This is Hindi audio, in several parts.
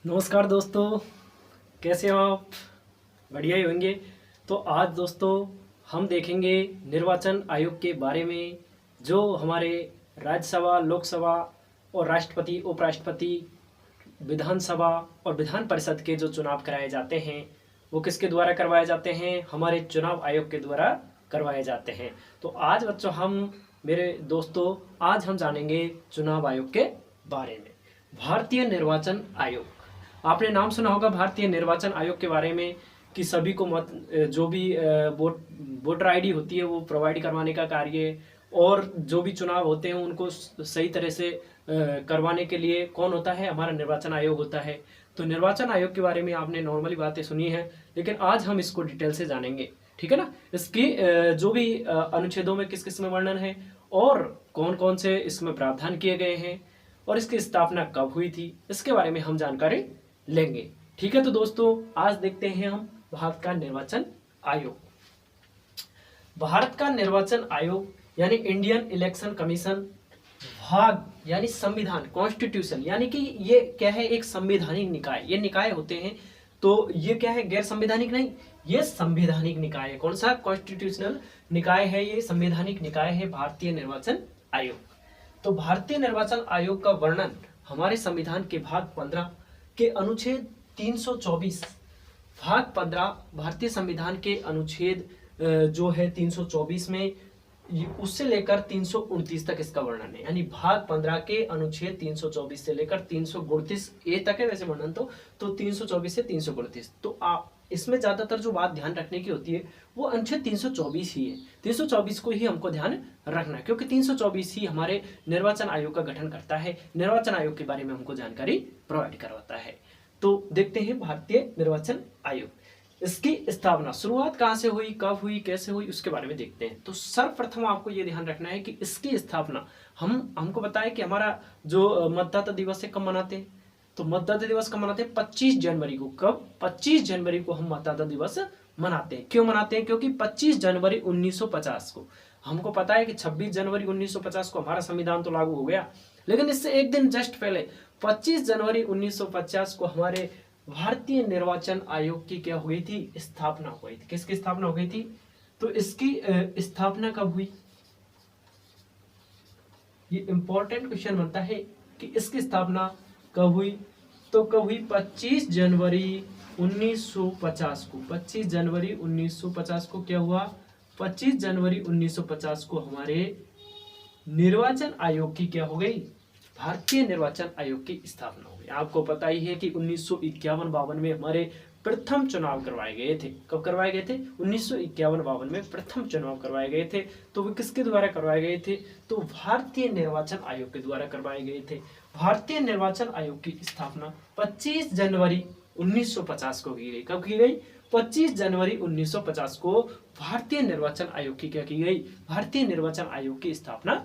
नमस्कार दोस्तों, कैसे हो आप? बढ़िया ही होंगे। तो आज दोस्तों हम देखेंगे निर्वाचन आयोग के बारे में, जो हमारे राज्यसभा, लोकसभा और राष्ट्रपति, उपराष्ट्रपति, विधानसभा और विधान परिषद के जो चुनाव कराए जाते हैं वो किसके द्वारा करवाए जाते हैं? हमारे चुनाव आयोग के द्वारा करवाए जाते हैं। तो आज बच्चों मेरे दोस्तों आज हम जानेंगे चुनाव आयोग के बारे में। भारतीय निर्वाचन आयोग, आपने नाम सुना होगा भारतीय निर्वाचन आयोग के बारे में कि सभी को मत जो भी वोटर आईडी होती है वो प्रोवाइड करवाने का कार्य, और जो भी चुनाव होते हैं उनको सही तरह से करवाने के लिए कौन होता है? हमारा निर्वाचन आयोग होता है। तो निर्वाचन आयोग के बारे में आपने नॉर्मली बातें सुनी है, लेकिन आज हम इसको डिटेल से जानेंगे, ठीक है ना। इसकी जो भी अनुच्छेदों में किस किस में वर्णन है और कौन कौन से इसमें प्रावधान किए गए हैं और इसकी स्थापना कब हुई थी, इसके बारे में हम जानकारी लेंगे। ठीक है, तो दोस्तों आज देखते हैं हम भारत का निर्वाचन आयोग। भारत का निर्वाचन आयोग यानी इंडियन इलेक्शन कमीशन, भाग यानी संविधान, कॉन्स्टिट्यूशन, यानी कि ये क्या है? एक संवैधानिक निकाय। ये निकाय होते हैं तो ये क्या है? गैर संवैधानिक नहीं, ये संवैधानिक निकाय है। कौन सा? कॉन्स्टिट्यूशनल निकाय है, ये संवैधानिक निकाय है भारतीय निर्वाचन आयोग। तो भारतीय निर्वाचन आयोग का वर्णन हमारे संविधान के भाग 15 के अनुच्छेद 324, भाग 15 भारतीय संविधान के अनुच्छेद जो है 324 में, उससे लेकर 329 तक इसका वर्णन है। यानी भाग 15 के अनुच्छेद 324 से लेकर 339 ए तक है वैसे वर्णन तो 324 से 339। तो आप इसमें ज्यादातर जो बात ध्यान रखने की होती है वो अनुच्छेद 324 ही है। 324 को ही हमको ध्यान रखना है, क्योंकि 324 ही हमारे निर्वाचन आयोग का गठन करता है, निर्वाचन आयोग के बारे में हमको जानकारी प्रोवाइड करवाता है। तो देखते हैं भारतीय निर्वाचन आयोग, इसकी स्थापना शुरुआत कहां से हुई, कब हुई, कैसे हुई, उसके बारे में देखते हैं। तो सर्वप्रथम आपको यह ध्यान रखना है कि इसकी स्थापना हमको बताया कि हमारा जो मतदाता दिवस है कब मनाते हैं? तो मतदाता दिवस कब मनाते हैं? 25 जनवरी को। कब? 25 जनवरी को हम मतदाता दिवस मनाते हैं। क्यों मनाते हैं? क्योंकि 25 जनवरी 1950 को, हमको पता है कि 26 जनवरी 1950 को हमारा संविधान तो लागू हो गया, लेकिन इससे एक दिन जस्ट पहले 25 जनवरी 1950 को हमारे भारतीय निर्वाचन आयोग की क्या हुई थी? स्थापना हुई थी। किसकी स्थापना हो गई थी? तो इसकी स्थापना कब हुई? ये इंपॉर्टेंट क्वेश्चन बनता है कि इसकी स्थापना कब हुई? तो कब हुई? 25 जनवरी 1950 को। 25 जनवरी 1950 को क्या हुआ? 25 जनवरी 1950 को हमारे निर्वाचन आयोग की क्या हो गई? भारतीय निर्वाचन आयोग की स्थापना हो गई। आपको पता ही है कि 1951-52 में हमारे प्रथम चुनाव करवाए गए थे। कब करवाए गए थे? 1951-52 में प्रथम चुनाव करवाए गए थे। तो वो किसके द्वारा करवाए गए थे? तो भारतीय निर्वाचन आयोग के द्वारा करवाए गए थे। भारतीय निर्वाचन आयोग की स्थापना 25 जनवरी 1950 को की गई। कब की गई? 25 जनवरी 1950 को भारतीय निर्वाचन आयोग की क्या की गई? भारतीय निर्वाचन आयोग की स्थापना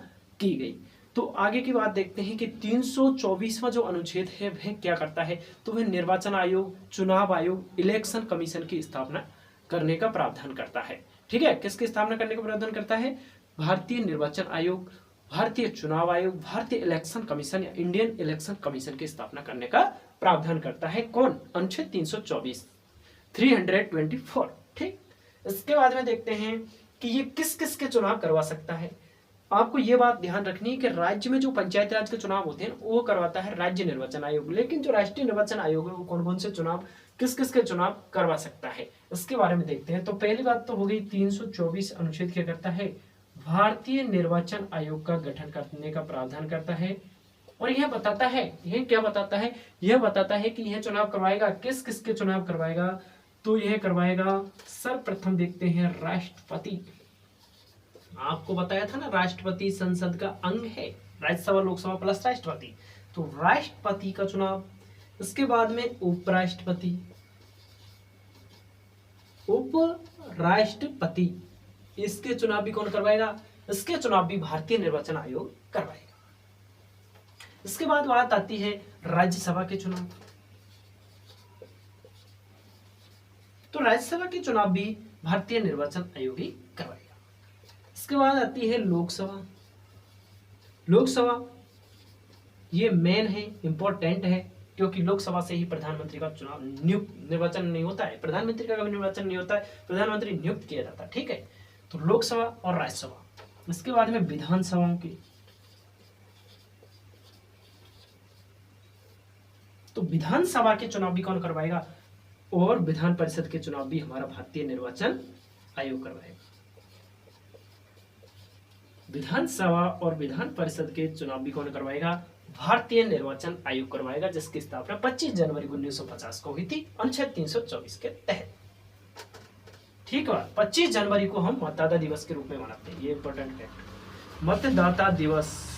की गई। तो आगे की बात देखते हैं कि 324वां जो अनुच्छेद है वह क्या करता है? तो वह निर्वाचन आयोग, चुनाव आयोग, इलेक्शन कमीशन की स्थापना करने का प्रावधान करता है। ठीक है, किसकी स्थापना करने का प्रावधान करता है? भारतीय निर्वाचन आयोग, भारतीय चुनाव आयोग, भारतीय इलेक्शन कमीशन या इंडियन इलेक्शन कमीशन की स्थापना करने का प्रावधान करता है। कौन? अनुच्छेद 324। ठीक, इसके बाद में देखते हैं कि ये किस किस के चुनाव करवा सकता है। आपको ये बात ध्यान रखनी है कि राज्य में जो पंचायत राज के चुनाव होते हैं वो करवाता है राज्य निर्वाचन आयोग, लेकिन जो राष्ट्रीय निर्वाचन आयोग है वो कौन कौन से चुनाव, किस किस के चुनाव करवा सकता है, इसके बारे में देखते हैं। तो पहली बात तो हो गई 324 अनुच्छेद क्या करता है? भारतीय निर्वाचन आयोग का गठन करने का प्रावधान करता है। और यह बताता है, यह क्या बताता है? यह बताता है कि यह चुनाव करवाएगा, किस किस के चुनाव करवाएगा? तो यह करवाएगा, सर्वप्रथम देखते हैं राष्ट्रपति। आपको बताया था ना, राष्ट्रपति संसद का अंग है, राज्यसभा, लोकसभा प्लस राष्ट्रपति। तो राष्ट्रपति का चुनाव, इसके बाद में उपराष्ट्रपति, उपराष्ट्रपति, इसके चुनाव भी कौन करवाएगा? इसके चुनाव भी भारतीय निर्वाचन आयोग करवाएगा। इसके बाद बात आती है राज्यसभा के चुनाव। तो राज्यसभा के चुनाव भी भारतीय निर्वाचन आयोग ही करवाएगा। इसके बाद आती है लोकसभा। लोकसभा ये मेन है, इंपॉर्टेंट है, क्योंकि लोकसभा से ही प्रधानमंत्री का चुनाव नियुक्त निर्वाचन नहीं होता है, प्रधानमंत्री का कभी निर्वाचन नहीं होता है, प्रधानमंत्री नियुक्त किया जाता है। ठीक है, तो लोकसभा और राज्यसभा। इसके बाद में विधानसभाओं की, तो विधानसभा के चुनाव भी कौन करवाएगा, और विधान परिषद के चुनाव भी हमारा भारतीय निर्वाचन आयोग करवाएगा। विधानसभा और विधान परिषद के चुनाव भी कौन करवाएगा, भारतीय निर्वाचन आयोग करवाएगा, जिसकी स्थापना 25 जनवरी 1950 को हुई थी अनुच्छेद 324 के तहत। ठीक है, 25 जनवरी को हम मतदाता दिवस के रूप में मनाते हैं, ये इंपॉर्टेंट है। मतदाता दिवस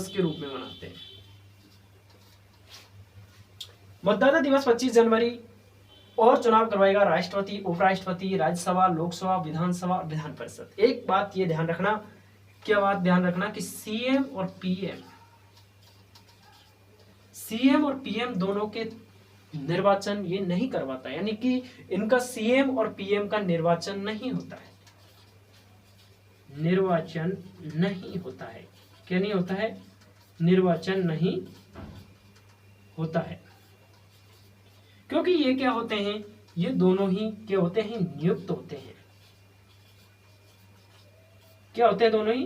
के रूप में मनाते हैं। मतदाता दिवस 25 जनवरी, और चुनाव करवाएगा राष्ट्रपति, उपराष्ट्रपति, राज्यसभा, लोकसभा, विधानसभा, विधान परिषद। एक बात ये ध्यान रखना, क्या बात ध्यान रखना कि सीएम और पीएम दोनों के निर्वाचन ये नहीं करवाता, यानी कि इनका सीएम और पीएम का निर्वाचन नहीं होता है, निर्वाचन नहीं होता है। क्या नहीं होता है, निर्वाचन नहीं होता है, क्योंकि ये क्या होते हैं, ये दोनों ही क्या होते हैं, नियुक्त होते हैं। क्या होते हैं, दोनों ही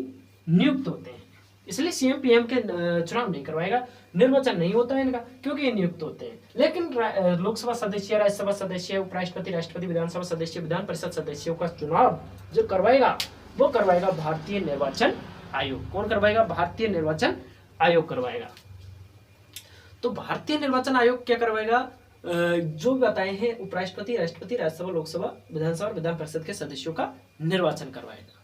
नियुक्त होते हैं, इसलिए सीएम पीएम के चुनाव नहीं करवाएगा, निर्वाचन नहीं होता है इनका, क्योंकि ये नियुक्त होते हैं। लेकिन लोकसभा सदस्य, राज्यसभा सदस्य, उपराष्ट्रपति, राष्ट्रपति, विधानसभा सदस्य, विधान परिषद सदस्यों का चुनाव जो करवाएगा वो करवाएगा भारतीय निर्वाचन आयोग। कौन करवाएगा, भारतीय निर्वाचन आयोग करवाएगा। तो भारतीय निर्वाचन आयोग क्या करवाएगा, जो बताए हैं उपराष्ट्रपति, राष्ट्रपति, राज्यसभा, लोकसभा, विधानसभा और विधान परिषद के सदस्यों का निर्वाचन करवाएगा।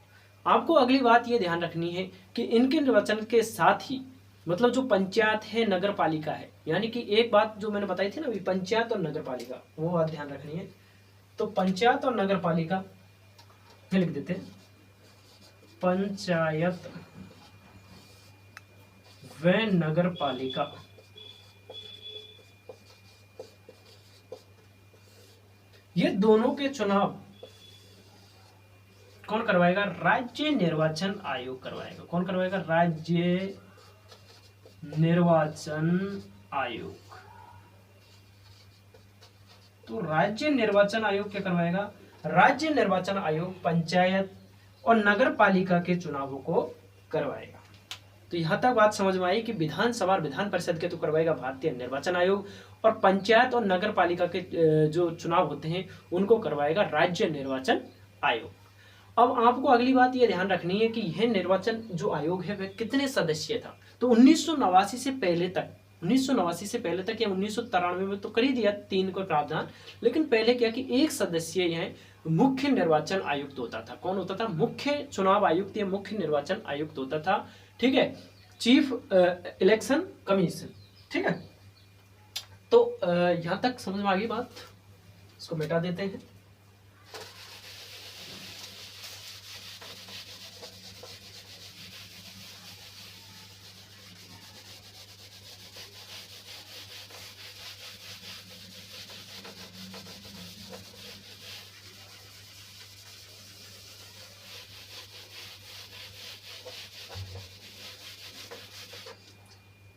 आपको अगली बात ये ध्यान रखनी है कि इनके निर्वाचन के साथ ही, मतलब जो पंचायत है, नगर पालिका है, यानी कि एक बात जो मैंने बताई थी ना अभी, पंचायत और नगर पालिका, वो बात ध्यान रखनी है। तो पंचायत और नगर पालिका लिख देते हैं, पंचायत व नगर पालिका, ये दोनों के चुनाव कौन करवाएगा, राज्य निर्वाचन आयोग करवाएगा। कौन करवाएगा, राज्य निर्वाचन आयोग। तो राज्य निर्वाचन आयोग क्या करवाएगा, राज्य निर्वाचन आयोग पंचायत और नगर पालिका के चुनावों को करवाएगा। तो यहां तक बात समझ में आई कि विधानसभा और विधान परिषद के तो करवाएगा भारतीय निर्वाचन आयोग, और पंचायत और नगर पालिका के जो चुनाव होते हैं उनको करवाएगा राज्य निर्वाचन आयोग। अब आपको अगली बात यह ध्यान रखनी है कि यह निर्वाचन जो आयोग है वह कितने सदस्यीय था। तो 1989 से पहले तक, 1989 से पहले तक या 1993 में तो कर ही दिया 3 को प्रावधान, लेकिन पहले क्या कि 1 सदस्यीय यह मुख्य निर्वाचन आयुक्त होता था। कौन होता था, मुख्य चुनाव आयुक्त या मुख्य निर्वाचन आयुक्त होता था। ठीक है, चीफ इलेक्शन कमीशन। ठीक है, तो यहां तक समझ में आ गई बात, इसको मिटा देते हैं।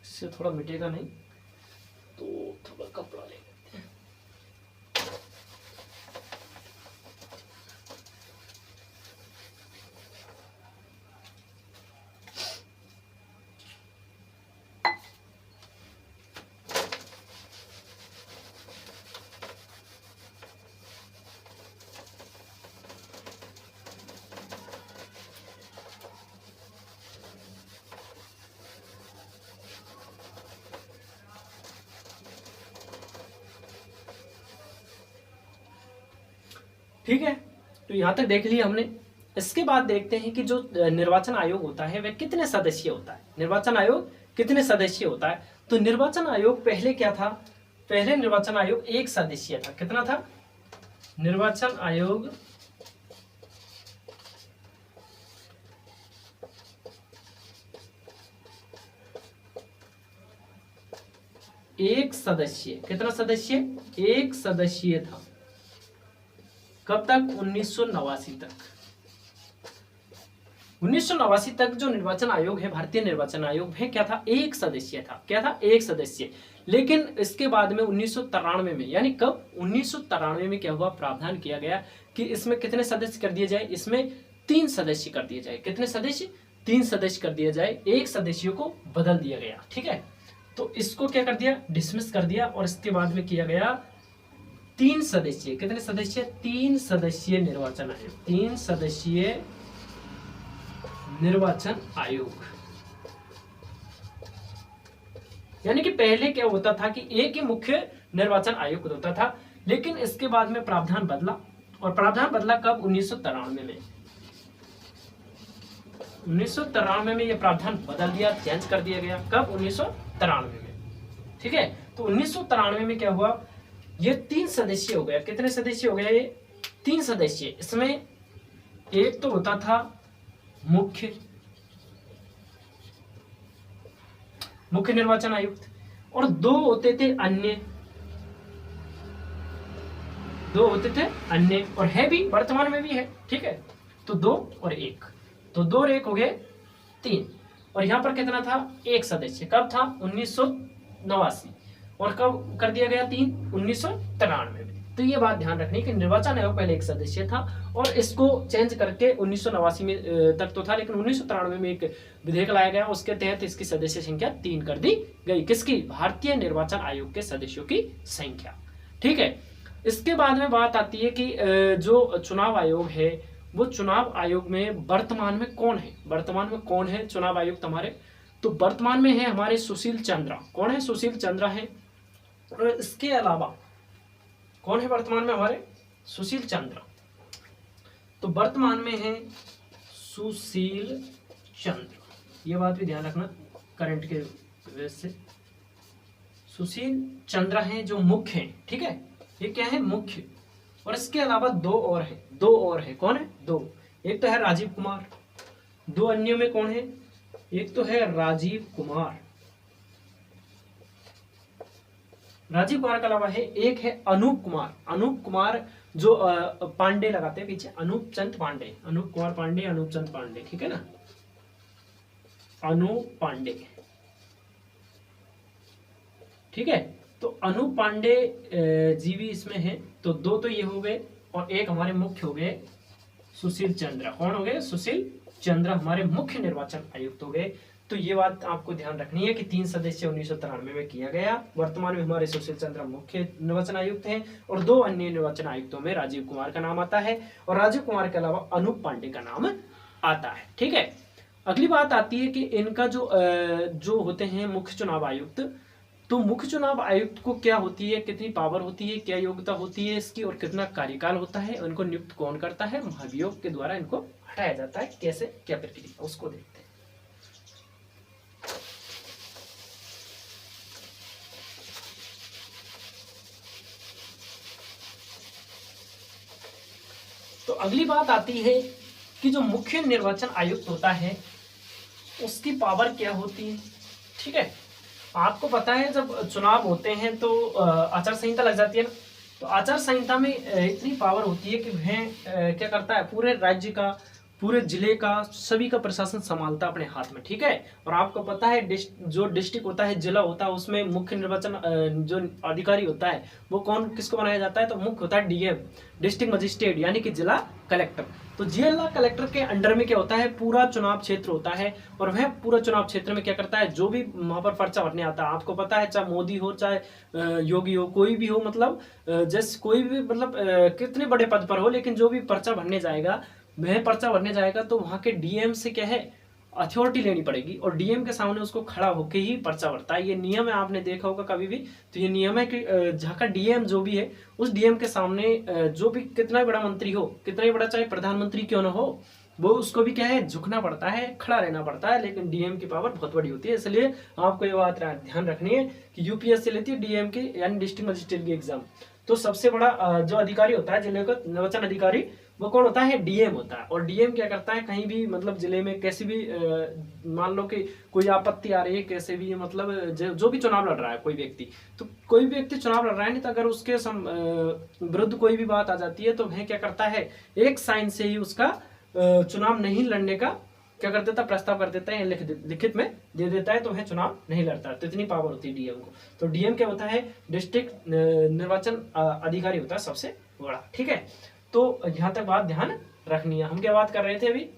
इससे थोड़ा मिटेगा नहीं, तो थोड़ा कपड़ा ले लेते हैं। ठीक है, तो यहां तक देख लिया हमने। इसके बाद देखते हैं कि जो निर्वाचन आयोग होता है वह कितने सदस्यीय होता है। निर्वाचन आयोग कितने सदस्यीय होता है, तो निर्वाचन आयोग पहले क्या था, पहले निर्वाचन आयोग 1 सदस्यीय था। कितना था, निर्वाचन आयोग 1 सदस्यीय, कितना सदस्य, 1 सदस्यीय था। कब तक, 1989 तक। 1989 तक जो निर्वाचन आयोग है, भारतीय निर्वाचन आयोग है, क्या था, एक सदस्यीय था। क्या था, एक सदस्य। लेकिन इसके बाद में 1993 में, यानी कब, 1993 में क्या हुआ, प्रावधान किया गया कि इसमें कितने सदस्य कर दिए जाए, इसमें 3 सदस्य कर दिए जाए। कितने सदस्य, 3 सदस्य कर दिया जाए, एक सदस्यों को बदल दिया गया। ठीक है, तो इसको क्या कर दिया, डिसमिस कर दिया, और इसके बाद में किया गया 3 सदस्यीय, कितने सदस्य, 3 सदस्यीय निर्वाचन आयोग, 3 सदस्यीय निर्वाचन आयोग। यानी कि पहले क्या होता था कि एक ही मुख्य निर्वाचन आयोग होता था, लेकिन इसके बाद में प्रावधान बदला, और प्रावधान बदला कब, 1993 में। 1993 में यह प्रावधान बदल दिया, चेंज कर दिया गया। कब, 1993 में। ठीक है, तो 1993 में क्या हुआ, ये 3 सदस्य हो गया। कितने सदस्य हो गया, ये 3 सदस्य। इसमें एक तो होता था मुख्य निर्वाचन आयुक्त, और 2 होते थे अन्य, 2 होते थे अन्य, और है भी, वर्तमान में भी है। ठीक है, तो 2 और 1, तो 2 और 1 हो गए 3, और यहां पर कितना था, 1 सदस्य। कब था, 1989, और कब कर दिया गया 3, 1993 में। तो ये बात ध्यान रखनी कि निर्वाचन आयोग पहले 1 सदस्य था, और इसको चेंज करके 1989 में तक तो था, लेकिन 1993 में एक विधेयक लाया गया, उसके तहत इसकी सदस्य संख्या 3 कर दी गई। किसकी, भारतीय निर्वाचन आयोग के सदस्यों की संख्या। ठीक है, इसके बाद में बात आती है कि जो चुनाव आयोग है, वो चुनाव आयोग में वर्तमान में कौन है, वर्तमान में कौन है चुनाव आयुक्त हमारे, तो वर्तमान में है हमारे सुशील चंद्रा। कौन है, सुशील चंद्रा है। और इसके अलावा कौन है वर्तमान में हमारे, सुशील चंद्रा। तो वर्तमान में है सुशील चंद्र, ये बात भी ध्यान रखना करंट के वजह से। सुशील चंद्रा है जो मुख्य है। ठीक है, ये क्या है, मुख्य। और इसके अलावा 2 और है, 2 और है। कौन है, 2, एक तो है राजीव कुमार, 2 अन्यों में कौन है, एक तो है राजीव कुमार, राजीव कुमार के अलावा है, एक है अनूप कुमार। अनूप कुमार जो पांडे लगाते हैं पीछे, अनूप चंद पांडे, अनूप कुमार पांडे, अनूप चंद पांडे। ठीक है ना, अनूप पांडे। ठीक है, तो अनूप पांडे जी भी इसमें है। तो 2 तो ये हो गए, और एक हमारे मुख्य हो गए सुशील चंद्रा। कौन हो गए, सुशील चंद्रा हमारे मुख्य निर्वाचन आयुक्त हो गए। तो ये बात आपको ध्यान रखनी है कि 3 सदस्य 1993 में किया गया। वर्तमान में हमारे सुशील चंद्रा मुख्य निर्वाचन आयुक्त हैं, और 2 अन्य निर्वाचन आयुक्तों में राजीव कुमार का नाम आता है, और राजीव कुमार के अलावा अनूप पांडे का नाम आता है। ठीक है, अगली बात आती है कि इनका जो होते हैं मुख्य चुनाव आयुक्त, तो मुख्य चुनाव आयुक्त को क्या होती है, कितनी पावर होती है, क्या योग्यता होती है इसकी, और कितना कार्यकाल होता है, उनको नियुक्त कौन करता है, महाभियोग के द्वारा इनको हटाया जाता है। कैसे, क्या प्रक्रिया, उसको देखते हैं। तो अगली बात आती है कि जो मुख्य निर्वाचन आयुक्त होता है उसकी पावर क्या होती है। ठीक है, आपको पता है जब चुनाव होते हैं तो आचार संहिता लग जाती है ना, तो आचार संहिता में इतनी पावर होती है कि वह क्या करता है, पूरे राज्य का, पूरे जिले का, सभी का प्रशासन संभालता अपने हाथ में। ठीक है, और आपको पता है जो डिस्ट्रिक्ट होता है, जिला होता है, उसमें मुख्य निर्वाचन जो अधिकारी होता है वो कौन, किसको बनाया जाता है, तो मुख्य होता है डीएम, डिस्ट्रिक्ट मजिस्ट्रेट, यानी कि जिला कलेक्टर। तो जिला कलेक्टर के अंडर में क्या होता है, पूरा चुनाव क्षेत्र होता है, और वह पूरा चुनाव क्षेत्र में क्या करता है, जो भी वहां पर पर्चा भरने आता है, आपको पता है चाहे मोदी हो, चाहे योगी हो, कोई भी हो, मतलब जैसे कोई भी, मतलब कितने बड़े पद पर हो, लेकिन जो भी पर्चा भरने जाएगा, वह पर्चा भरने जाएगा तो वहां के डीएम से क्या है, अथॉरिटी लेनी पड़ेगी, और डीएम के सामने उसको खड़ा होकर ही पर्चा भरता है। ये नियम है, आपने देखा होगा कभी भी, तो ये नियम है कि जहाँ का डीएम जो भी है, उस डीएम के सामने जो भी कितना बड़ा मंत्री हो, कितना ही बड़ा चाहे प्रधानमंत्री क्यों ना हो, वो उसको भी क्या है, झुकना पड़ता है, खड़ा रहना पड़ता है। लेकिन डीएम की पावर बहुत बड़ी होती है, इसलिए आपको ये बात ध्यान रखनी है कि यूपीएससी लेती है डीएम की, यानी डिस्ट्रिक्ट मजिस्ट्रेट की एग्जाम। तो सबसे बड़ा जो अधिकारी होता है जिले का निर्वाचन अधिकारी, वो कौन होता है, डीएम होता है। और डीएम क्या करता है, कहीं भी मतलब जिले में कैसी भी मान लो कि कोई आपत्ति आ रही है, कैसे भी मतलब जो भी चुनाव लड़ रहा है कोई व्यक्ति, तो कोई भी व्यक्ति चुनाव लड़ रहा है, नहीं तो अगर उसके विरुद्ध कोई भी बात आ जाती है तो वह क्या करता है, एक साइन से ही उसका चुनाव नहीं लड़ने का क्या कर देता, प्रस्ताव कर देता है, लिखित में दे देता है, तो वह चुनाव नहीं लड़ता। तो इतनी पावर होती है डीएम को। तो डीएम क्या होता है, डिस्ट्रिक्ट निर्वाचन अधिकारी होता है सबसे बड़ा। ठीक है, तो यहाँ तक बात ध्यान रखनी है। हम क्या बात कर रहे थे अभी,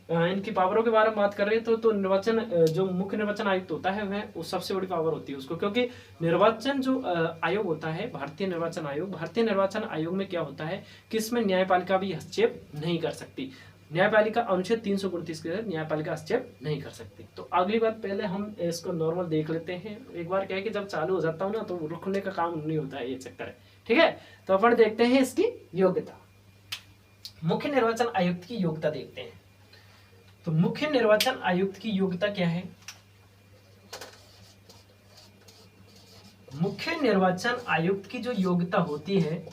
इनकी पावरों के बारे में बात कर रहे थे। तो निर्वाचन जो मुख्य निर्वाचन आयुक्त होता है वह सबसे बड़ी पावर होती है उसको, क्योंकि निर्वाचन जो आयोग होता है भारतीय निर्वाचन आयोग, भारतीय निर्वाचन आयोग में क्या होता है कि इसमें न्यायपालिका भी हस्तक्षेप नहीं कर सकती। न्यायपालिका अनुच्छेद 329 के तहत न्यायपालिका हस्तक्षेप नहीं कर सकती। तो अगली बात पहले हम इसको नॉर्मल देख लेते हैं। एक बार क्या है कि जब चालू हो जाता हूँ ना तो रुकने का काम नहीं होता है, ये चक्कर है। ठीक है, तो अपन देखते हैं इसकी योग्यता। मुख्य निर्वाचन आयुक्त की योग्यता देखते हैं। तो मुख्य निर्वाचन आयुक्त की योग्यता क्या है? मुख्य निर्वाचन आयुक्त की जो योग्यता होती है,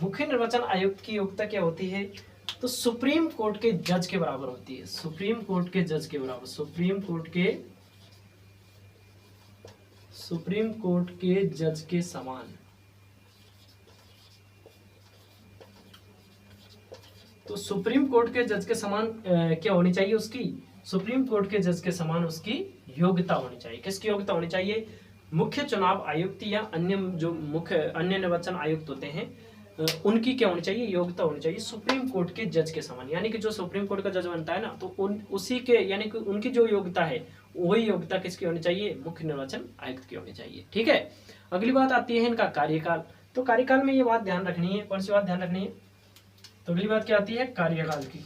मुख्य निर्वाचन आयुक्त की योग्यता क्या होती है? तो सुप्रीम कोर्ट के जज के बराबर होती है। सुप्रीम कोर्ट के जज के बराबर, सुप्रीम कोर्ट के जज के समान। तो सुप्रीम कोर्ट के जज के समान क्या होनी चाहिए उसकी? सुप्रीम कोर्ट के जज के समान उसकी योग्यता होनी चाहिए। किसकी योग्यता होनी चाहिए? मुख्य चुनाव आयुक्त या अन्य जो मुख्य अन्य निर्वाचन आयुक्त होते हैं उनकी क्या होनी चाहिए? योग्यता होनी चाहिए सुप्रीम कोर्ट के जज के समान। यानी कि जो सुप्रीम कोर्ट का जज बनता है ना, तो उसी के यानी कि उनकी जो योग्यता है वही योग्यता किसकी होनी चाहिए? मुख्य निर्वाचन आयुक्त की होनी चाहिए। ठीक है, अगली बात आती है इनका कार्यकाल। तो कार्यकाल में ये बात ध्यान रखनी है। कौन सी बात ध्यान रखनी है? तो अगली बात क्या आती है? कार्यकाल की।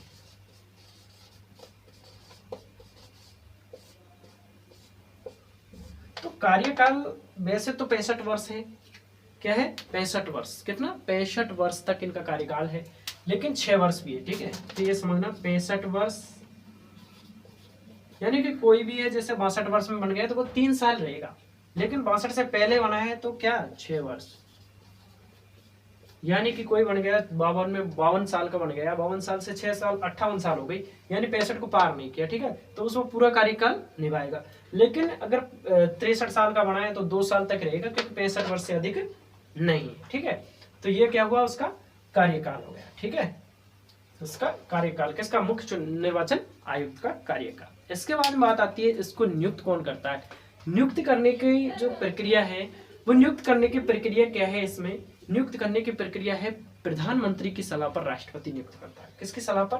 तो कार्यकाल वैसे तो 65 वर्ष है। क्या है? 65 वर्ष। कितना? 65 वर्ष तक इनका कार्यकाल है, लेकिन 6 वर्ष भी है। ठीक है, तो ये समझना 65 वर्ष यानी कि कोई भी है जैसे 62 वर्ष में बन गया तो वो 3 साल रहेगा, लेकिन 62 से पहले बना है तो क्या? 6 वर्ष। यानी कि कोई बन गया 52 में, 52 साल का बन गया, 52 साल से 6 साल 58 साल हो गई, यानी 65 को पार नहीं किया। ठीक है, तो उसमें पूरा कार्यकाल निभाएगा। लेकिन अगर 63 साल का बना है तो 2 साल तक रहेगा, क्योंकि 65 वर्ष से अधिक नहीं। ठीक है, तो ये क्या हुआ? उसका कार्यकाल हो गया। ठीक है, उसका कार्यकाल किसका? मुख्य निर्वाचन आयुक्त का कार्यकाल। इसके बाद में बात आती है इसको नियुक्त कौन करता है। नियुक्त करने की जो प्रक्रिया है, वो नियुक्त करने की प्रक्रिया क्या है? इसमें नियुक्त करने की प्रक्रिया है प्रधानमंत्री की सलाह पर राष्ट्रपति नियुक्त करता है। किसकी सलाह पर?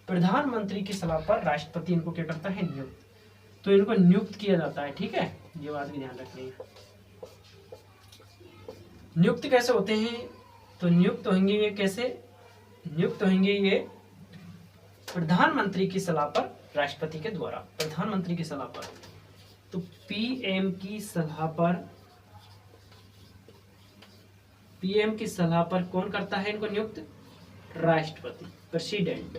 प्रधानमंत्री की सलाह पर राष्ट्रपति इनको क्या करता है? नियुक्त। तो इनको नियुक्त किया जाता है। ठीक है, ये बात भी ध्यान रखनी है। नियुक्त कैसे होते हैं? तो नियुक्त होंगे ये कैसे? नियुक्त होंगे ये प्रधानमंत्री की सलाह पर राष्ट्रपति के द्वारा। प्रधानमंत्री की सलाह पर, तो पीएम की सलाह पर, पीएम की सलाह पर कौन करता है इनको नियुक्त? राष्ट्रपति, प्रेसिडेंट।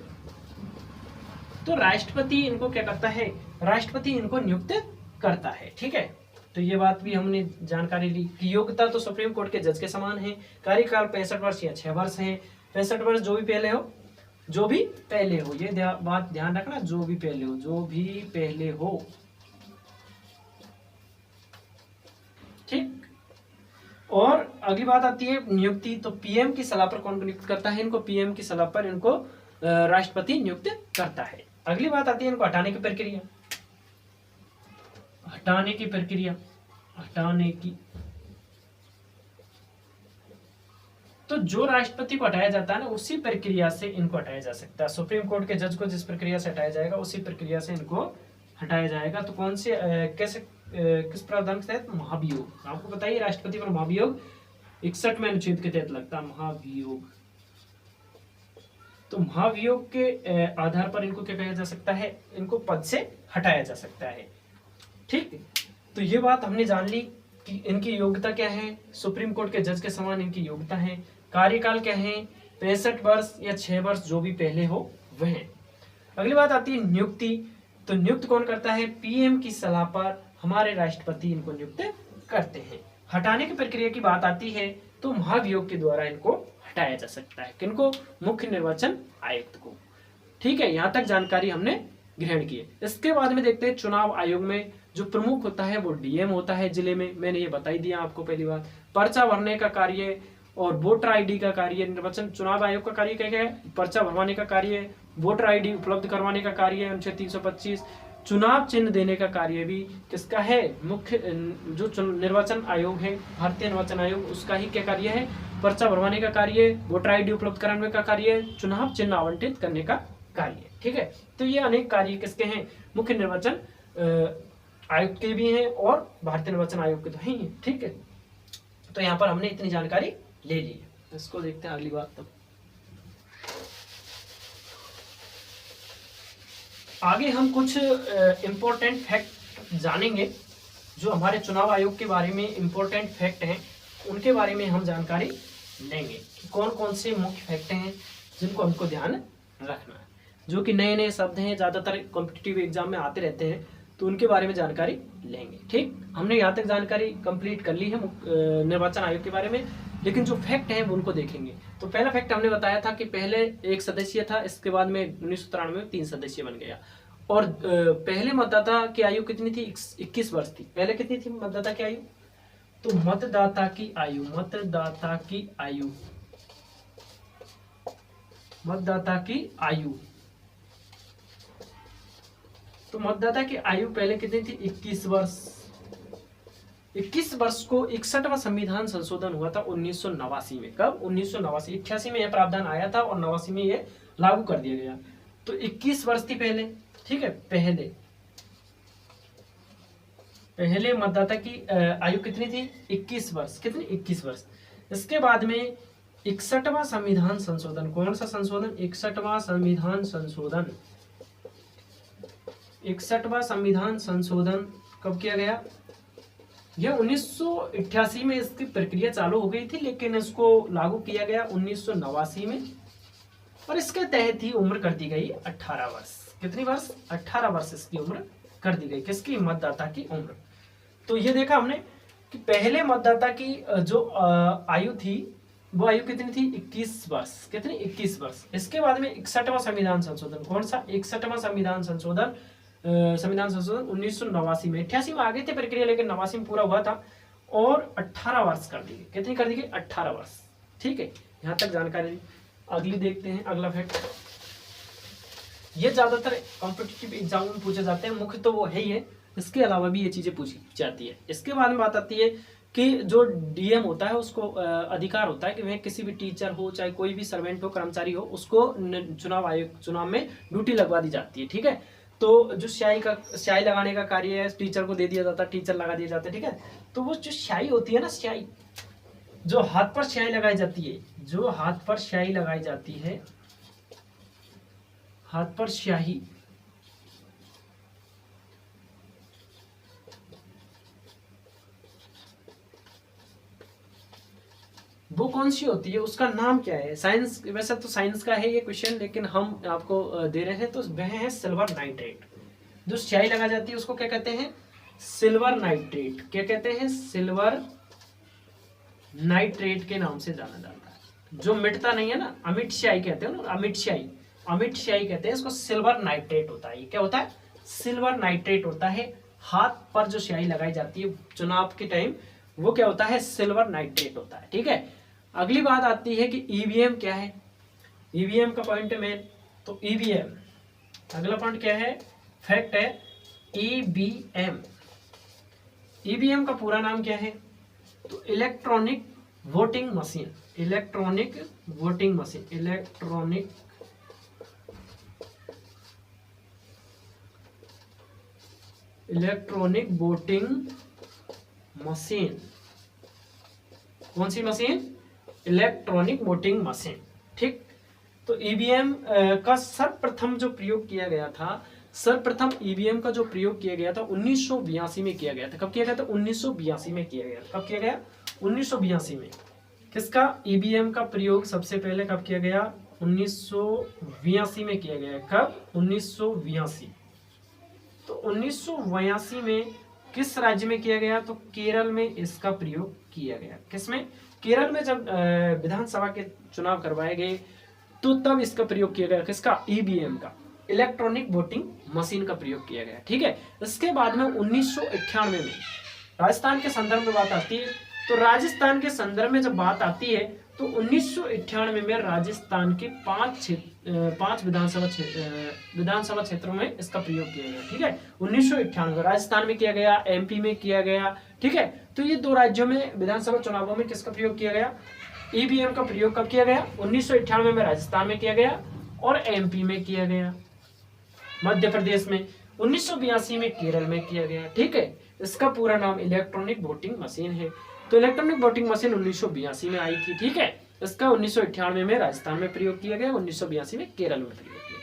तो राष्ट्रपति इनको क्या करता है? राष्ट्रपति इनको नियुक्त करता है। ठीक है, तो ये बात भी हमने जानकारी ली कि योग्यता तो सुप्रीम कोर्ट के जज के समान है। कार्यकाल 65 वर्ष या 6 वर्ष है। 65 वर्ष जो भी पहले हो, जो भी पहले हो, ये बात ध्यान रखना, जो भी पहले हो, जो भी पहले हो। ठीक, और अगली बात आती है नियुक्ति। तो पीएम की सलाह पर कौन नियुक्त करता है इनको? पीएम की सलाह पर इनको राष्ट्रपति नियुक्त करता है। अगली बात आती है इनको हटाने की प्रक्रिया। हटाने की प्रक्रिया, हटाने की, तो जो राष्ट्रपति को हटाया जाता है ना, उसी प्रक्रिया से इनको हटाया जा सकता है। सुप्रीम कोर्ट के जज को जिस प्रक्रिया से हटाया जाएगा उसी प्रक्रिया से इनको हटाया जाएगा। तो कौन से कैसे किस प्रावधान के तहत? महाभियोग। आपको बताइए राष्ट्रपति पर महाभियोग 61वें अनुच्छेद के तहत लगता है महाभियोग। तो महाभियोग के आधार पर इनको क्या कहा जा सकता है? इनको पद से हटाया जा सकता है। ठीक, तो ये बात हमने जान ली कि इनकी योग्यता क्या है। सुप्रीम कोर्ट के जज के समान इनकी योग्यता है। कार्यकाल क्या है? 65 वर्ष या 6 वर्ष, जो भी पहले हो वह। अगली बात आती है नियुक्ति। तो नियुक्त कौन करता है? पीएम की सलाह पर हमारे राष्ट्रपति इनको नियुक्त करते हैं। हटाने की प्रक्रिया की बात आती है तो महाभियोग के द्वारा इनको हटाया जा सकता है। किनको? मुख्य निर्वाचन आयुक्त को। ठीक है, यहाँ तक जानकारी हमने ग्रहण की है। इसके बाद में देखते हैं चुनाव आयोग में जो प्रमुख होता है वो डीएम होता है जिले में। मैंने ये बताई दिया आपको पहली बार। पर्चा भरने का कार्य और वोटर आईडी का कार्य, निर्वाचन चुनाव आयोग का कार्य क्या है? पर्चा भरवाने का कार्य, वोटर आईडी उपलब्ध करवाने का कार्य है अनुच्छेद 325। चुनाव चिन्ह देने का कार्य भी किसका है, मुख्य जो निर्वाचन आयोग है, भारतीय निर्वाचन आयोग, उसका ही क्या कार्य है, पर्चा भरवाने का कार्य, वोटर आईडी उपलब्ध कराने का कार्य, चुनाव चिन्ह आवंटित करने का कार्य। ठीक है, तो ये अनेक कार्य किसके हैं, मुख्य निर्वाचन आयुक्त के भी हैं और भारतीय निर्वाचन आयोग के तो हैं ही। ठीक है, तो यहाँ पर हमने इतनी जानकारी ले ली है, इसको देखते हैं अगली बात। तब आगे हम कुछ इम्पोर्टेंट फैक्ट जानेंगे जो हमारे चुनाव आयोग के बारे में इम्पोर्टेंट फैक्ट हैं, उनके बारे में हम जानकारी लेंगे कि कौन कौन से मुख्य फैक्ट हैं जिनको हमको ध्यान रखना है, जो कि नए नए शब्द हैं, ज़्यादातर कॉम्पिटिटिव एग्जाम में आते रहते हैं, तो उनके बारे में जानकारी लेंगे। ठीक, हमने यहाँ तक जानकारी कंप्लीट कर ली है निर्वाचन आयोग के बारे में, लेकिन जो फैक्ट हैं वो उनको देखेंगे। तो पहला फैक्ट हमने बताया था कि पहले 1 सदस्यीय था, इसके बाद में 1993 में 3 सदस्यीय बन गया। और पहले मतदाता की आयु कितनी थी, 21 वर्ष थी। पहले कितनी थी मतदाता की आयु, तो मतदाता की आयु तो मतदाता की आयु पहले कितनी थी, 21 वर्ष। 21 वर्ष को 61वां संविधान संशोधन हुआ था 1989 में। कब, 1989। 88 में यह प्रावधान आया था और 89 में यह लागू कर दिया गया। तो 21 वर्ष थी पहले। ठीक है, पहले मतदाता की आयु कितनी थी, 21 वर्ष। कितनी, 21 वर्ष। इसके बाद में 61वां संविधान संशोधन, कौन सा संशोधन, 61वां संविधान संशोधन। 61वां संविधान संशोधन कब किया गया, यह 1988 में इसकी प्रक्रिया चालू हो गई थी, लेकिन इसको लागू किया गया 1989 में, और इसके तहत ही उम्र कर दी गई 18 वर्ष। कितनी वर्ष, 18 वर्ष इसकी उम्र कर दी गई, किसकी, मतदाता की उम्र। तो ये देखा हमने कि पहले मतदाता की जो आयु थी वो आयु कितनी थी, 21 वर्ष। कितनी, 21 वर्ष। इसके बाद में 61वां संविधान संशोधन, कौन सा, 61वां संविधान संशोधन 1989 में। 88 में आ गई थी प्रक्रिया, लेकिन 89 में पूरा हुआ था, और 18 वर्ष कर दी गई। कितनी कर दी गई, 18 वर्ष। ठीक है, यहाँ तक जानकारी। अगली देखते हैं, अगला फैक्ट। ये ज्यादातर कॉम्पिटिटिव एग्जाम में पूछे जाते हैं, मुख्य तो वो है ही है, इसके अलावा भी ये चीजें पूछी जाती है। इसके बाद में बात आती है कि जो डीएम होता है उसको अधिकार होता है कि वह किसी भी टीचर हो, चाहे कोई भी सर्वेंट हो, कर्मचारी हो, उसको चुनाव में ड्यूटी लगवा दी जाती है। ठीक है, तो जो स्याही लगाने का कार्य है टीचर को दे दिया जाता है, टीचर लगा दिए जाते हैं। ठीक है, तो वो जो स्याही होती है ना, स्याही जो हाथ पर स्याही लगाई जाती है, जो हाथ पर स्याही लगाई जाती है, हाथ पर स्याही, वो कौन सी होती है, उसका नाम क्या है। साइंस, वैसे तो साइंस का है ये क्वेश्चन, लेकिन हम आपको दे रहे हैं, तो वह है सिल्वर नाइट्रेट। जो स्याही लगा जाती है उसको क्या कहते हैं, सिल्वर नाइट्रेट। क्या कहते हैं, सिल्वर नाइट्रेट के नाम से जाना जाता है। जो मिटता नहीं है ना, अमिट स्याही कहते हैं ना, अमिट स्याही कहते हैं इसको, सिल्वर नाइट्रेट होता है। ये क्या होता है, सिल्वर नाइट्रेट होता है। हाथ पर जो स्याही लगाई जाती है चुनाव के टाइम, वो क्या होता है, सिल्वर नाइट्रेट होता है। ठीक है, अगली बात आती है कि ईवीएम क्या है। ईवीएम का पॉइंट मेन, तो ईवीएम, अगला पॉइंट क्या है, फैक्ट है ईवीएम। ईवीएम का पूरा नाम क्या है, तो electronic voting machine. Electronic voting machine, electronic voting machine. कौन सी मशीन, इलेक्ट्रॉनिक वोटिंग मशीन। ठीक, तो ईवीएम का सर्वप्रथम जो प्रयोग किया गया था, सर्वप्रथम ईवीएम का जो प्रयोग किया गया था 1982 में किया गया था। कब किया गया था, 1982 में किया गया। कब किया गया, 1982 में। किसका, ईवीएम का प्रयोग सबसे पहले कब किया गया, 1982 में किया गया। कब, 1982। तो 1982 में किस राज्य में किया गया, तो केरल में इसका प्रयोग किया गया। किसमें, केरल में जब विधानसभा के चुनाव करवाए गए तो तब इसका प्रयोग किया गया। किसका, ईवीएम का, इलेक्ट्रॉनिक वोटिंग मशीन का प्रयोग किया गया। ठीक है, इसके बाद में 1991 में राजस्थान के संदर्भ में बात आती है तो राजस्थान के संदर्भ में जब बात आती है तो 1998 में राजस्थान के पांच विधानसभा क्षेत्रों में इसका प्रयोग किया गया। ठीक है, 1998 राजस्थान में किया गया, एमपी में किया गया। ठीक है, तो ये दो राज्यों में विधानसभा चुनावों में किसका प्रयोग किया गया, ईवीएम का प्रयोग कब किया गया, 1998 में राजस्थान में किया गया और एमपी में किया गया, मध्य प्रदेश में 1982 में केरल में किया गया। ठीक है, इसका पूरा नाम इलेक्ट्रॉनिक वोटिंग मशीन है। तो इलेक्ट्रॉनिक वोटिंग मशीन 1982 में आई थी। ठीक है, इसका 1998 में राजस्थान में प्रयोग किया गया, 1982 में केरल में प्रयोग किया।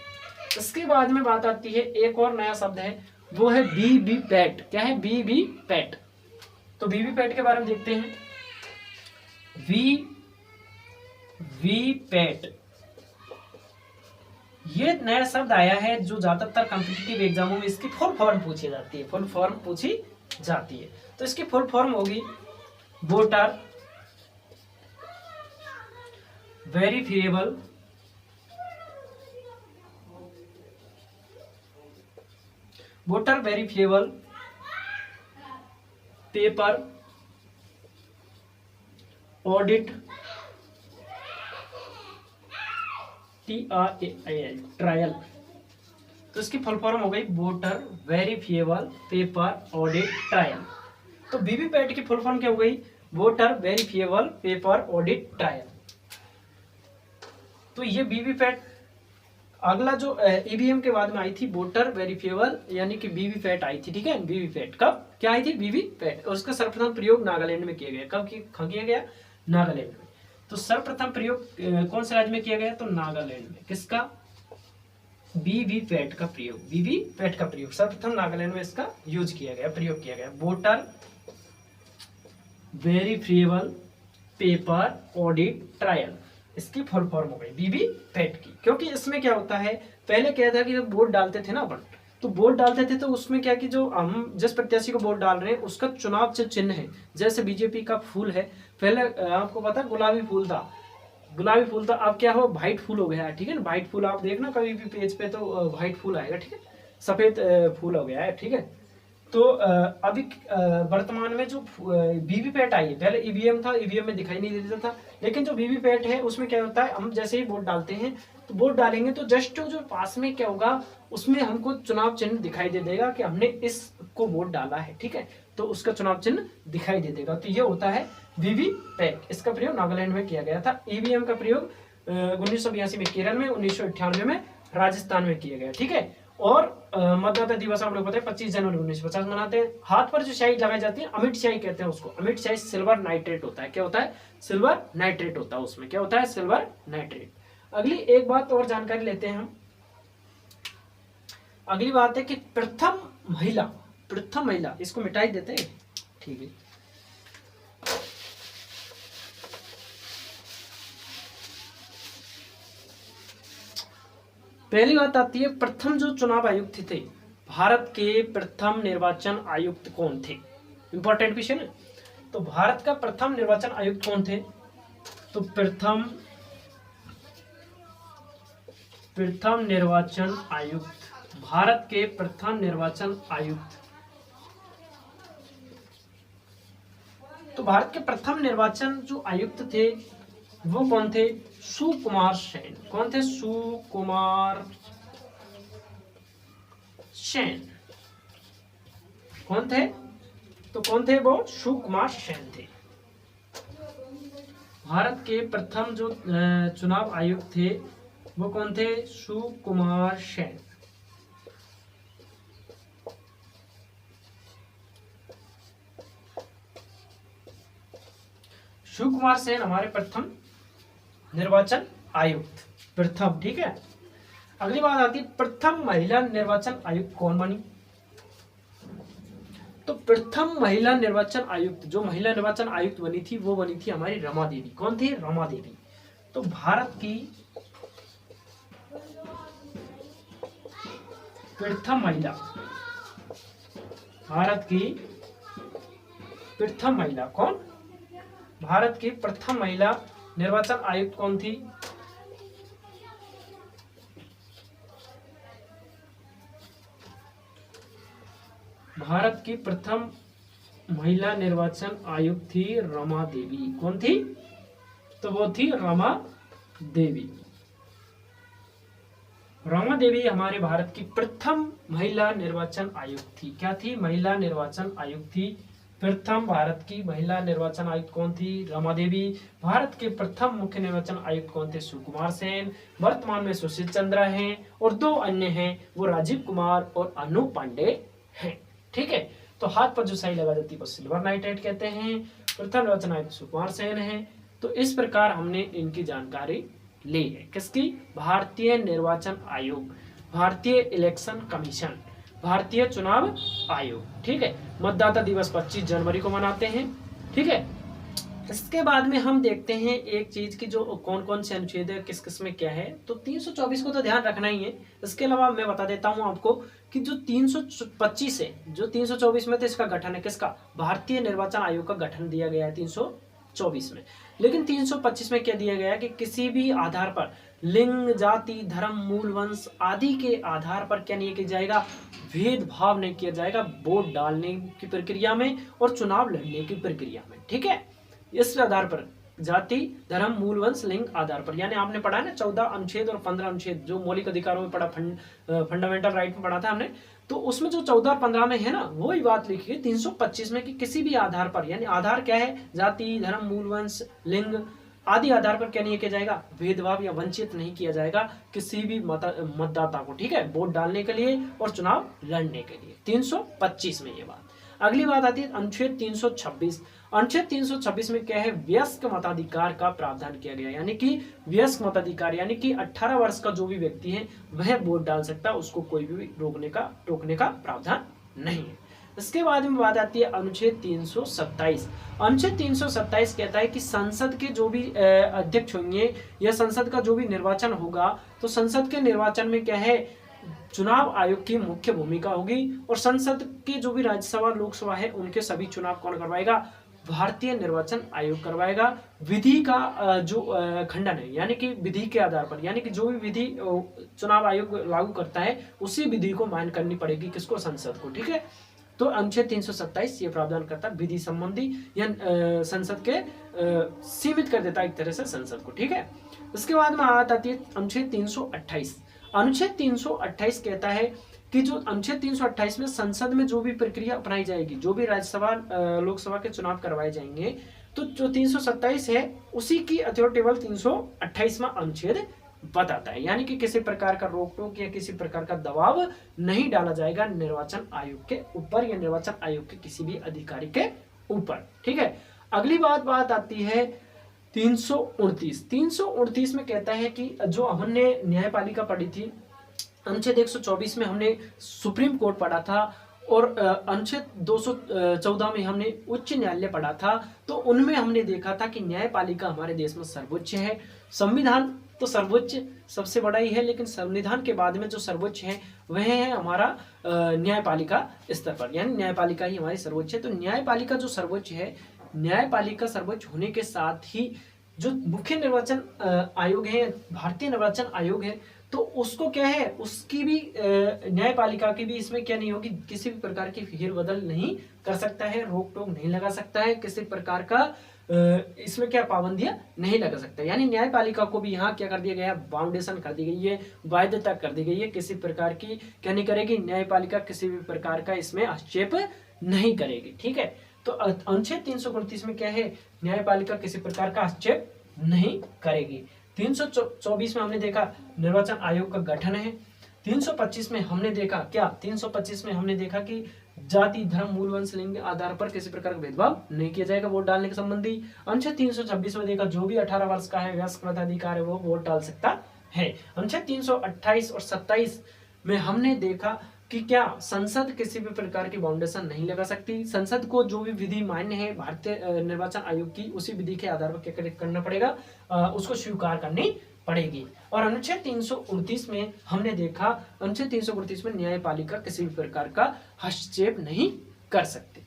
इसके बाद में बात आती है, एक और नया शब्द है, वो है वीवीपैट। क्या है, वीवीपैट। तो वीवीपैट के बारे में देखते हैं। वीवीपैट ये नया शब्द आया है जो ज्यादातर कॉम्पिटिटिव एग्जामों में इसकी फुल फॉर्म पूछी जाती है, फुल फॉर्म पूछी जाती है। तो इसकी फुल फॉर्म होगी voter verifiable paper audit trial. तो इसकी फुल फॉर्म हो गई voter verifiable paper audit trial. तो वीवीपैट की फुल फॉर्म क्या हो गई, voter verifiable paper audit trial. तो ये वीवीपैट, अगला जो ईवीएम के बाद में आई थी वोटर वेरिफिएबल, यानी कि वीवीपैट आई थी। ठीक है, वीवीपैट कब क्या आई थी, वीवीपैट, और उसका सर्वप्रथम प्रयोग नागालैंड में किया गया। कब किया गया, नागालैंड में। तो सर्वप्रथम प्रयोग कौन से राज्य में किया गया, तो नागालैंड में। किसका, वीवीपैट का प्रयोग, वीवीपैट का प्रयोग सर्वप्रथम नागालैंड में इसका यूज किया गया, प्रयोग किया गया। Voter verifiable paper audit trial, इसकी फुल फॉर्म हो गई वीवीपैट की। क्योंकि इसमें क्या होता है, पहले क्या था कि जब वोट डालते थे ना अपन, तो वोट डालते थे तो उसमें क्या कि जो हम जिस प्रत्याशी को वोट डाल रहे हैं उसका चुनाव चिन्ह है, जैसे बीजेपी का फूल है, पहले आपको पता गुलाबी फूल था, अब क्या हो, व्हाइट फूल हो गया है। ठीक है ना, व्हाइट फूल आप देखना कभी भी पेज पे तो व्हाइट फूल आएगा। ठीक है, सफेद फूल हो गया है। ठीक है, तो अभी वर्तमान में जो वीवीपैट आई है, पहले ईवीएम था, ईवीएम में दिखाई नहीं देता था, लेकिन जो वीवीपैट है उसमें क्या होता है, हम जैसे ही वोट डालते हैं तो वोट डालेंगे तो जस्ट जो पास में क्या होगा, उसमें हमको चुनाव चिन्ह दिखाई दे देगा कि हमने इसको वोट डाला है। ठीक है, तो उसका चुनाव चिन्ह दिखाई दे देगा। तो ये होता है वीवीपैट। इसका प्रयोग नागालैंड में किया गया था। ईवीएम का प्रयोग 1982 में केरल में, 1998 में राजस्थान में किया गया। ठीक है, और मतदाता दिवस आप लोग पता है 25 जनवरी 1950 मनाते हैं। हाथ पर जो स्याही लगाई जाती है अमिट स्याही कहते हैं उसको, अमिट स्याही सिल्वर नाइट्रेट होता है। क्या होता है, सिल्वर नाइट्रेट होता है, उसमें क्या होता है, सिल्वर नाइट्रेट। अगली एक बात और जानकारी लेते हैं हम। अगली बात है कि प्रथम महिला, इसको मिटाई देते हैं। ठीक है, पहली बात आती है, प्रथम जो चुनाव आयुक्त थे, भारत के प्रथम निर्वाचन आयुक्त कौन थे, इंपॉर्टेंट क्वेश्चन है। तो भारत का प्रथम निर्वाचन आयुक्त कौन थे, तो प्रथम निर्वाचन आयुक्त, भारत के प्रथम निर्वाचन आयुक्त, तो भारत के प्रथम निर्वाचन जो आयुक्त थे वो कौन थे, सुकुमार सेन। कौन थे, सुकुमार सेन। कौन थे, तो कौन थे वो, सुकुमार सेन थे। भारत के प्रथम जो चुनाव आयुक्त थे वो कौन थे, सुकुमार सेन। सुकुमार सेन हमारे प्रथम निर्वाचन आयुक्त, प्रथम। ठीक है, अगली बात आती है, प्रथम महिला निर्वाचन आयुक्त कौन बनी। तो प्रथम महिला निर्वाचन आयुक्त, जो महिला निर्वाचन आयुक्त बनी थी वो बनी थी हमारी रमा देवी। कौन थी, रमा देवी। तो भारत की प्रथम महिला, भारत की प्रथम महिला कौन, भारत की प्रथम महिला निर्वाचन आयुक्त कौन थी, भारत की प्रथम महिला निर्वाचन आयुक्त थी रमा देवी। कौन थी? तो वो थी रमा देवी। रमा देवी हमारे भारत की प्रथम महिला निर्वाचन आयुक्त थी। क्या थी? महिला निर्वाचन आयुक्त थी। प्रथम भारत की महिला निर्वाचन आयुक्त कौन थी? रमा देवी। भारत के प्रथम मुख्य निर्वाचन आयुक्त कौन थे? सुकुमार सेन। वर्तमान में सुशील चंद्रा हैं और दो अन्य हैं, वो राजीव कुमार और अनु पांडे हैं। ठीक है, तो हाथ पर जो साई लगा देती है वो सिल्वर नाइट्रेट कहते हैं। प्रथम निर्वाचन आयुक्त सुकुमार सेन है। तो इस प्रकार हमने इनकी जानकारी ली है। किसकी? भारतीय निर्वाचन आयोग, भारतीय इलेक्शन कमीशन, भारतीय चुनाव आयोग। ठीक है, मतदाता दिवस 25 जनवरी को मनाते हैं। ठीक है, इसके बाद में हम देखते हैं एक चीज की जो कौन कौन से अनुच्छेद है, किस किस में क्या है। तो 324 को तो ध्यान रखना ही है। इसके अलावा मैं बता देता हूं आपको कि जो 325 है, जो 324 में तो इसका गठन है किसका? भारतीय निर्वाचन आयोग का गठन दिया गया है 324 में। लेकिन 325 में क्या दिया गया है कि किसी भी आधार पर लिंग, जाति, धर्म, मूल वंश आदि के आधार पर क्या नहीं किया जाएगा? भेदभाव नहीं किया जाएगा वोट डालने की प्रक्रिया में और चुनाव लड़ने की प्रक्रिया में। ठीक है, इस आधार पर जाति, धर्म, मूल वंश, लिंग आधार पर, यानी आपने पढ़ा है ना 14 अनुच्छेद और 15 अनुच्छेद जो मौलिक अधिकारों में पढ़ा, फंडामेंटल राइट में पढ़ा था हमने। तो उसमें जो 14 और 15 में है ना, वही बात लिखी है 325 में कि किसी भी आधार पर, यानी आधार क्या है? जाति, धर्म, मूल वंश, लिंग आदि आधार पर क्या नहीं किया जाएगा? भेदभाव या वंचित नहीं किया जाएगा किसी भी मतदाता को। ठीक है, वोट डालने के लिए और चुनाव लड़ने के लिए। 325 में ये बात। अगली बात आती है अनुच्छेद 326। अनुच्छेद 326 में क्या है? वयस्क मताधिकार का प्रावधान किया गया, यानी कि वयस्क मताधिकार, यानी कि 18 वर्ष का जो भी व्यक्ति है वह वोट डाल सकता है, उसको कोई भी रोकने का प्रावधान नहीं है। इसके बाद में बात आती है अनुच्छेद 327। अनुच्छेद 327 कहता है कि संसद के जो भी अध्यक्ष होंगे या संसद का जो भी निर्वाचन होगा, तो संसद के निर्वाचन में क्या है? चुनाव आयोग की मुख्य भूमिका होगी और संसद के जो भी राज्यसभा, लोकसभा है उनके सभी चुनाव कौन करवाएगा? भारतीय निर्वाचन आयोग करवाएगा। विधि का जो खंडन है, यानी कि विधि के आधार पर, यानी कि जो भी विधि चुनाव आयोग लागू करता है उसी विधि को मान्य करनी पड़ेगी किसको? संसद को। ठीक है, तो अनुच्छेद 327 ये प्रावधान करता है विधि संबंधी या संसद के सीमित कर देता है एक तरह से संसद को। ठीक है, इसके बाद में आती है अनुच्छेद 328। अनुच्छेद 328 कहता है कि जो अनुच्छेद 328 में संसद में जो भी प्रक्रिया अपनाई जाएगी, जो भी राज्यसभा, लोकसभा के चुनाव करवाए जाएंगे, तो जो 327 है उसी की अथॉरिटी टेबल 328वां अनुच्छेद बताता है, यानी कि किसी प्रकार का रोक टोक या किसी प्रकार का दबाव नहीं डाला जाएगा निर्वाचन आयोग के ऊपर या निर्वाचन आयोग के किसी भी अधिकारी के ऊपर। ठीक है, अगली बात आती है 329। 329 में कहता है कि जो हमने न्यायपालिका पढ़ी थी, अनुच्छेद 124 में हमने सुप्रीम कोर्ट पढ़ा था और अनुच्छेद 214 में हमने उच्च न्यायालय पढ़ा था। तो उनमें हमने देखा था कि न्यायपालिका हमारे देश में सर्वोच्च है। संविधान तो सर्वोच्च सबसे बड़ा ही है, लेकिन संविधान के बाद में जो सर्वोच्च है वह है हमारा न्यायपालिका स्तर पर, यानी न्यायपालिका ही हमारी सर्वोच्च है। तो न्यायपालिका जो सर्वोच्च है, न्यायपालिका सर्वोच्च होने के साथ ही जो मुख्य निर्वाचन आयोग है, भारतीय निर्वाचन आयोग है, तो उसको क्या है, उसकी भी न्यायपालिका की भी इसमें क्या नहीं होगी, किसी भी प्रकार की फेरबदल नहीं कर सकता है, रोक टोक नहीं लगा सकता है, किसी प्रकार का इसमें क्या पाबंदियां नहीं लगा सकता। यानी न्यायपालिका को भी यहाँ क्या कर दिया गया, बाउंडेशन कर दी गई है, बाध्यता कर दी गई है, किसी प्रकार की क्या नहीं करेगी न्यायपालिका, किसी भी प्रकार का इसमें हस्तक्षेप नहीं करेगी। ठीक है, तो अनुच्छेद 329 में क्या है, न्यायपालिका किसी प्रकार का हस्तक्षेप नहीं करेगी। 324 में हमने देखा निर्वाचन आयोग का गठन है। 325 में हमने देखा क्या, 325 में हमने देखा कि जाति, धर्म, मूल वंश, लिंग आधार पर किसी प्रकार का भेदभाव नहीं किया जाएगा वोट डालने के संबंधी। अनुच्छेद 326 में देखा जो भी 18 वर्ष का है, वयस्क मताधिकार है, वो वोट डाल सकता है। अनुच्छेद 328 और 27 में हमने देखा कि क्या संसद किसी भी प्रकार की बाउंडेशन नहीं लगा सकती, संसद को जो भी विधि मान्य है भारतीय निर्वाचन आयोग की, उसी विधि के आधार पर क्या करना पड़ेगा, उसको स्वीकार करनी पड़ेगी। और अनुच्छेद 329 में हमने देखा, अनुच्छेद 329 में न्यायपालिका किसी भी प्रकार का हस्तक्षेप नहीं कर सकती।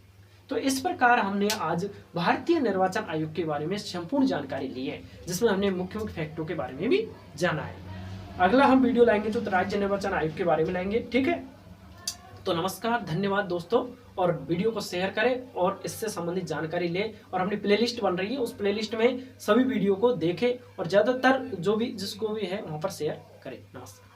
तो इस प्रकार हमने आज भारतीय निर्वाचन आयोग के बारे में संपूर्ण जानकारी ली है, जिसमें हमने मुख्य मुख्य फैक्टों के बारे में भी जाना है। अगला हम वीडियो लाएंगे तो राज्य निर्वाचन आयोग के बारे में लाएंगे। ठीक है, तो नमस्कार, धन्यवाद दोस्तों। और वीडियो को शेयर करें और इससे संबंधित जानकारी लें। और अपनी प्लेलिस्ट बन रही है, उस प्लेलिस्ट में सभी वीडियो को देखें और ज़्यादातर जो भी जिसको भी है वहाँ पर शेयर करें। नमस्कार।